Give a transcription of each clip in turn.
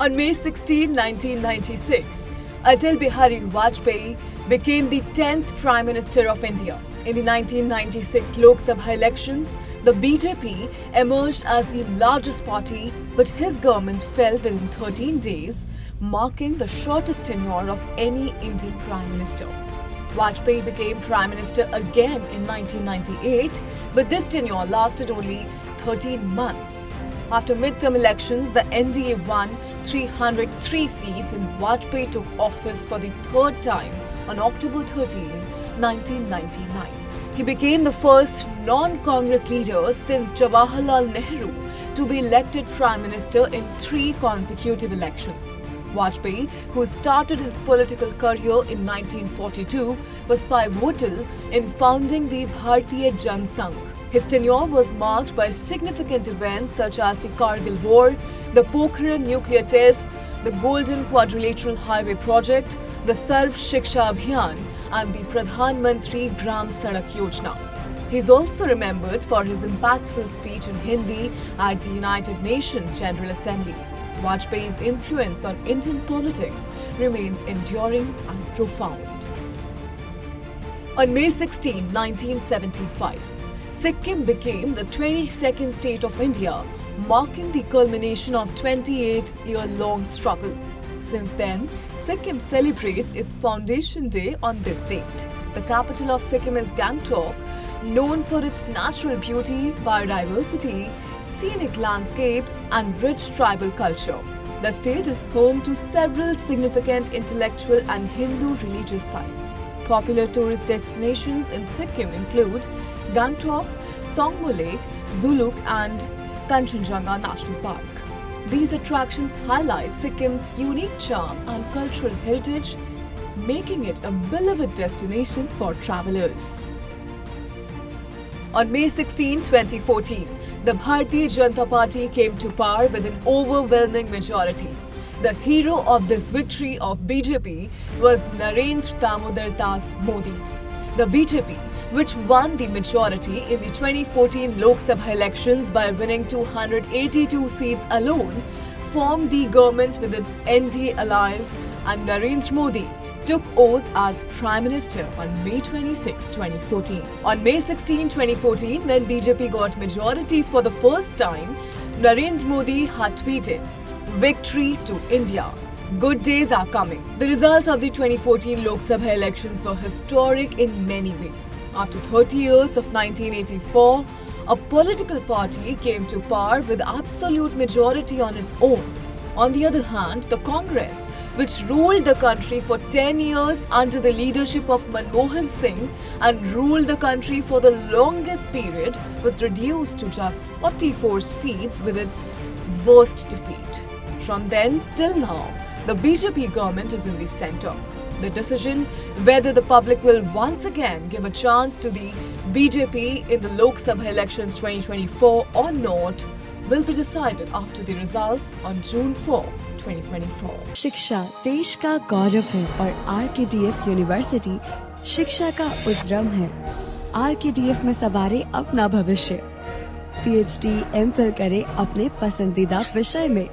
On May 16, 1996, Atal Bihari Vajpayee became the 10th Prime Minister of India. In the 1996 Lok Sabha elections, the BJP emerged as the largest party, but his government fell within 13 days, marking the shortest tenure of any Indian Prime Minister. Vajpayee became Prime Minister again in 1998, but this tenure lasted only 13 months. After midterm elections, the NDA won 303 seats and Vajpayee took office for the third time on October 13, 1999. He became the first non-Congress leader since Jawaharlal Nehru to be elected Prime Minister in 3 consecutive elections. Vajpayee, who started his political career in 1942, was pivotal in founding the Bharatiya Jana Sangh. His tenure was marked by significant events such as the Kargil War, the Pokhran nuclear test, the Golden Quadrilateral Highway project, the Sarv Shiksha Abhiyan, and the Pradhan Mantri Gram Sadak Yojana. He is also remembered for his impactful speech in Hindi at the United Nations General Assembly. Vajpayee's influence on Indian politics remains enduring and profound. On May 16, 1975, Sikkim became the 22nd state of India, marking the culmination of 28-year-long struggle. Since then, Sikkim celebrates its foundation day on this date. The capital of Sikkim is Gangtok, known for its natural beauty, biodiversity, scenic landscapes, and rich tribal culture. The state is home to several significant intellectual and Hindu religious sites. Popular tourist destinations in Sikkim include Gangtok, Songmo Lake, Zuluk, and Kanchenjunga National Park. These attractions highlight Sikkim's unique charm and cultural heritage, making it a beloved destination for travelers. On May 16, 2014, the Bharatiya Janata Party came to power with an overwhelming majority. The hero of this victory of BJP was Narendra Damodar Das Modi. The BJP, which won the majority in the 2014 Lok Sabha elections by winning 282 seats alone, formed the government with its NDA allies, and Narendra Modi took oath as Prime Minister on May 26, 2014. On May 16, 2014, when BJP got majority for the first time, Narendra Modi had tweeted, "Victory to India. Good days are coming." The results of the 2014 Lok Sabha elections were historic in many ways. After 30 years of 1984, a political party came to power with absolute majority on its own. On the other hand, the Congress, which ruled the country for 10 years under the leadership of Manmohan Singh and ruled the country for the longest period, was reduced to just 44 seats with its worst defeat. From then till now, the BJP government is in the center. The decision whether the public will once again give a chance to the BJP in the Lok Sabha elections 2024 or not will be decided after the results on June 4, 2024. शिक्षा देश का गौरव है और RKDF university शिक्षा का उद्यम है। RKDF में सवारे अपना भविष्य। PhD, MPhil करे अपने पसंदीदा विषय में।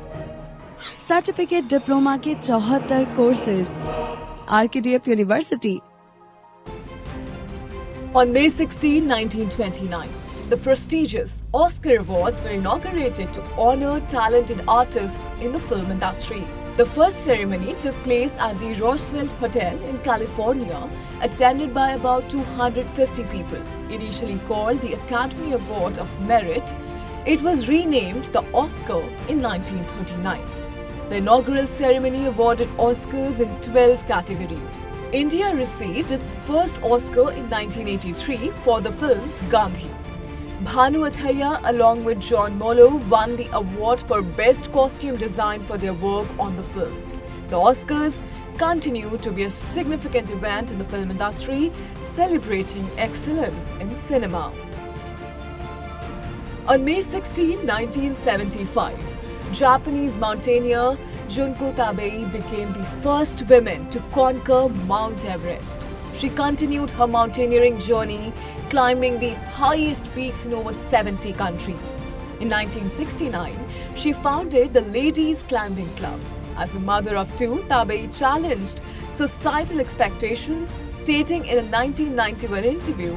सर्टिफिकेट डिप्लोमा के 74 courses. RKDF University. On May 16, 1929, the prestigious Oscar Awards were inaugurated to honor talented artists in the film industry. The first ceremony took place at the Roosevelt Hotel in California, attended by about 250 people. Initially called the Academy Award of Merit, it was renamed the Oscar in 1939. The inaugural ceremony awarded Oscars in 12 categories. India received its first Oscar in 1983 for the film Gandhi. Bhanu Athaiya, along with John Molo, won the award for Best Costume Design for their work on the film. The Oscars continue to be a significant event in the film industry, celebrating excellence in cinema. On May 16, 1975, Japanese mountaineer Junko Tabei became the first woman to conquer Mount Everest. She continued her mountaineering journey, climbing the highest peaks in over 70 countries. In 1969, she founded the Ladies Climbing Club. As a mother of two, Tabei challenged societal expectations, stating in a 1991 interview,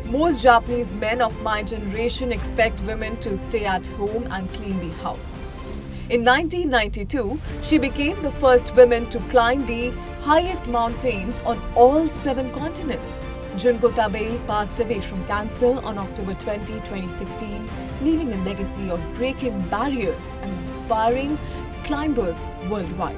"Most Japanese men of my generation expect women to stay at home and clean the house." In 1992, she became the first woman to climb the highest mountains on all 7 continents. Junko Tabei passed away from cancer on October 20, 2016, leaving a legacy of breaking barriers and inspiring climbers worldwide.